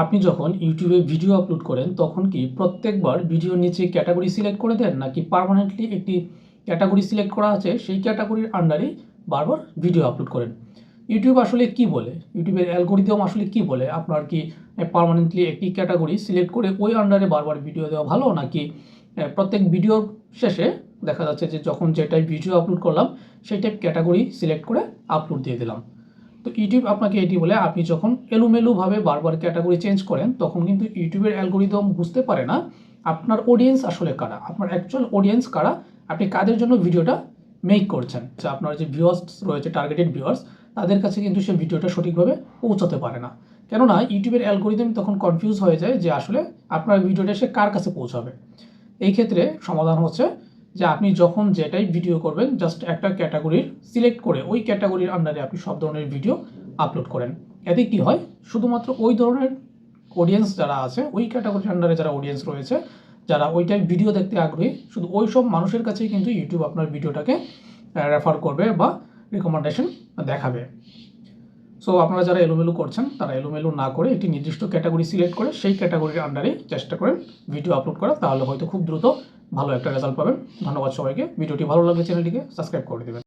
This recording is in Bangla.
আপনি যখন ইউটিউবে ভিডিও আপলোড করেন তখন কি প্রত্যেকবার ভিডিওর নিচে ক্যাটাগরি সিলেক্ট করে দেন নাকি পার্মানেন্টলি একটি ক্যাটাগরি সিলেক্ট করা আছে সেই ক্যাটাগরির আন্ডারেই বারবার ভিডিও আপলোড করেন? ইউটিউব আসলে কি বলে, ইউটিউবের অ্যালগোরিদম আসলে কি বলে, আপনার কি পার্মানেন্টলি একটি ক্যাটাগরি সিলেক্ট করে ওই আন্ডারে বারবার ভিডিও দেওয়া ভালো, নাকি প্রত্যেক ভিডিওর শেষে দেখা যাচ্ছে যে যখন যে টাইপ ভিডিও আপলোড করলাম সেই টাইপ ক্যাটাগরি সিলেক্ট করে আপলোড দিয়ে দিলাম? তো ইউটিউব আপনাকে এটি বলে আপনি যখন এলোমেলোভাবে বারবার ক্যাটাগরি চেঞ্জ করেন তখন কিন্তু ইউটিউবের অ্যালগোরিদম বুঝতে পারে না আপনার অডিয়েন্স আসলে কারা, আপনার অ্যাকচুয়াল অডিয়েন্স কারা, আপনি কাদের জন্য ভিডিওটা মেক করছেন। আপনার যে ভিউয়ার্স রয়েছে, টার্গেটেড ভিউয়ার্স, তাদের কাছে কিন্তু সে ভিডিওটা সঠিকভাবে পৌঁছাতে পারে না। কেননা ইউটিউবের অ্যালগোরিদম তখন কনফিউজ হয়ে যায় যে আসলে আপনার ভিডিওটা সে কার কাছে পৌঁছাবে। এই ক্ষেত্রে সমাধান হচ্ছে যে আপনি যখন যে টাইপ ভিডিও করবেন জাস্ট একটা ক্যাটাগরির সিলেক্ট করে ওই ক্যাটাগরির আন্ডারে আপনি সব ধরনের ভিডিও আপলোড করেন। এতে কি হয়, শুধুমাত্র ওই ধরনের অডিয়েন্স যারা আছে, ওই ক্যাটাগরির আন্ডারে যারা অডিয়েন্স রয়েছে, যারা ওই টাইপ ভিডিও দেখতে আগ্রহী, শুধু ওই সব মানুষের কাছেই কিন্তু ইউটিউব আপনার ভিডিওটাকে রেফার করবে বা রিকমেন্ডেশন দেখাবে। সো আপনারা যারা এলোমেলো করছেন তারা এলোমেলো না করে একটি নির্দিষ্ট ক্যাটাগরি সিলেক্ট করে সেই ক্যাটাগরির আন্ডারে চেষ্টা করেন ভিডিও আপলোড করা, তাহলে হয়তো খুব দ্রুত ভালো একটা রেজাল্ট পাবেন। ধন্যবাদ সবাইকে। ভিডিওটি ভালো লাগলে চ্যানেলটিকে সাবস্ক্রাইব করে দেবেন।